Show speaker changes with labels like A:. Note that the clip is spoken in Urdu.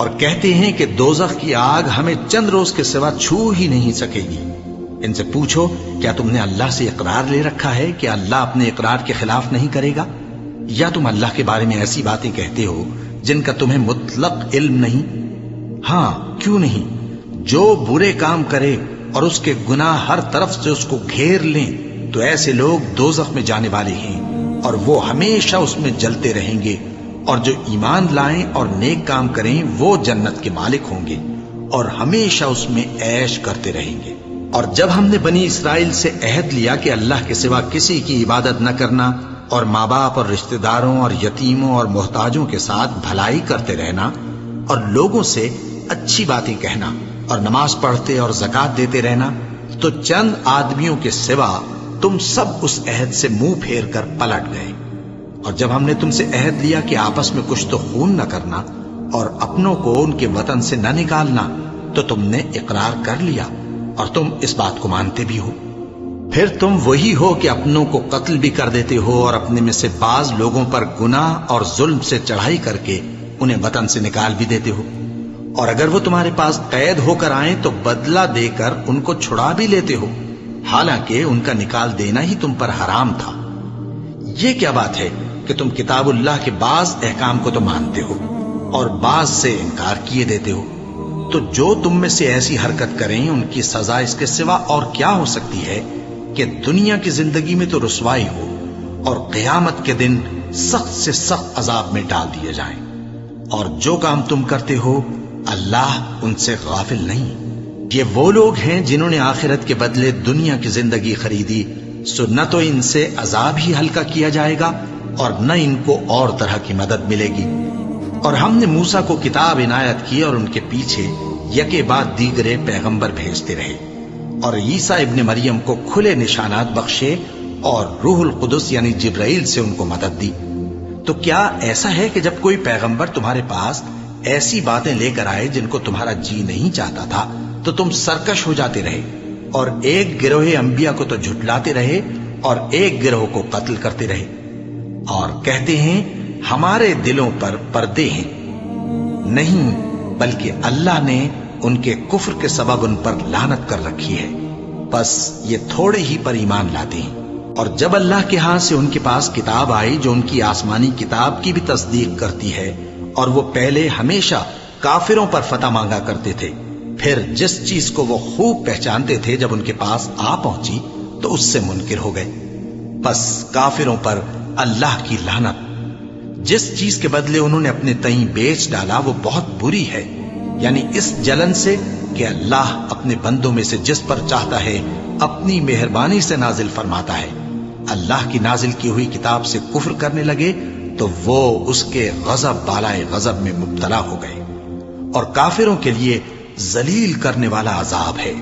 A: اور کہتے ہیں کہ دوزخ کی آگ ہمیں چند روز کے سوا چھو ہی نہیں سکے گی۔ ان سے پوچھو کیا تم نے اللہ سے اقرار لے رکھا ہے کہ اللہ اپنے اقرار کے خلاف نہیں کرے گا، یا تم اللہ کے بارے میں ایسی باتیں کہتے ہو جن کا تمہیں مطلق علم نہیں؟ ہاں کیوں نہیں، جو برے کام کرے اور اس کے گناہ ہر طرف سے اس کو گھیر لیں تو ایسے لوگ دوزخ میں جانے والے ہیں اور وہ ہمیشہ اس میں جلتے رہیں گے، اور جو ایمان لائیں اور نیک کام کریں وہ جنت کے مالک ہوں گے اور ہمیشہ اس میں عیش کرتے رہیں گے۔ اور جب ہم نے بنی اسرائیل سے عہد لیا کہ اللہ کے سوا کسی کی عبادت نہ کرنا اور ماں باپ اور رشتہ داروں اور یتیموں اور محتاجوں کے ساتھ بھلائی کرتے رہنا اور لوگوں سے اچھی باتیں کہنا اور نماز پڑھتے اور زکوٰۃ دیتے رہنا، تو چند آدمیوں کے سوا تم سب اس عہد سے منہ پھیر کر پلٹ گئے۔ اور جب ہم نے تم سے عہد لیا کہ آپس میں کچھ تو خون نہ کرنا اور اپنوں کو ان کے وطن سے نہ نکالنا، تو تم نے اقرار کر لیا اور تم اس بات کو مانتے بھی ہو۔ پھر تم وہی ہو کہ اپنوں کو قتل بھی کر دیتے ہو اور اپنے میں سے بعض لوگوں پر گناہ اور ظلم سے چڑھائی کر کے انہیں وطن سے نکال بھی دیتے ہو، اور اگر وہ تمہارے پاس قید ہو کر آئیں تو بدلہ دے کر ان کو چھڑا بھی لیتے ہو، حالانکہ ان کا نکال دینا ہی تم پر حرام تھا۔ یہ کیا بات ہے کہ تم کتاب اللہ کے بعض احکام کو تو مانتے ہو اور بعض سے انکار کیے دیتے ہو؟ تو جو تم میں سے ایسی حرکت کریں ان کی سزا اس کے سوا اور کیا ہو سکتی ہے کہ دنیا کی زندگی میں تو رسوائی ہو اور قیامت کے دن سخت سے سخت عذاب میں ڈال دیے جائیں۔ اور جو کام تم کرتے ہو اللہ ان سے غافل نہیں۔ یہ وہ لوگ ہیں جنہوں نے آخرت کے بدلے دنیا کی زندگی خریدی، سو نہ تو ان سے عذاب ہی ہلکا کیا جائے گا اور نہ ان کو اور طرح کی مدد ملے گی۔ اور ہم نے موسیٰ کو کتاب عنایت کی اور ان کے پیچھے یکے بعد دیگرے پیغمبر بھیجتے رہے، اور عیسیٰ ابن مریم کو کھلے نشانات بخشے اور روح القدس یعنی جبرائیل سے ان کو مدد دی۔ تو کیا ایسا ہے کہ جب کوئی پیغمبر تمہارے پاس ایسی باتیں لے کر آئے جن کو تمہارا جی نہیں چاہتا تھا تو تم سرکش ہو جاتے رہے اور ایک گروہ انبیاء کو تو جھٹلاتے رہے اور ایک گروہ کو قتل کرتے رہے، اور کہتے ہیں ہمارے دلوں پر پردے ہیں؟ نہیں، بلکہ اللہ نے ان کے کفر کے سبب ان پر لعنت کر رکھی ہے، بس یہ تھوڑے ہی پر ایمان لاتے ہیں۔ اور جب اللہ کے ہاں سے ان کے پاس کتاب آئی جو ان کی آسمانی کتاب کی بھی تصدیق کرتی ہے، اور وہ پہلے ہمیشہ کافروں پر فتح مانگا کرتے تھے، پھر جس چیز کو وہ خوب پہچانتے تھے جب ان کے پاس آ پہنچی تو اس سے منکر ہو گئے، بس کافروں پر اللہ کی لعنت۔ جس چیز کے بدلے انہوں نے اپنے تئیں بیچ ڈالا وہ بہت بری ہے، یعنی اس جلن سے کہ اللہ اپنے بندوں میں سے جس پر چاہتا ہے اپنی مہربانی سے نازل فرماتا ہے۔ اللہ کی نازل کی ہوئی کتاب سے کفر کرنے لگے تو وہ اس کے غضب بالائے غضب میں مبتلا ہو گئے، اور کافروں کے لیے ذلیل کرنے والا عذاب ہے۔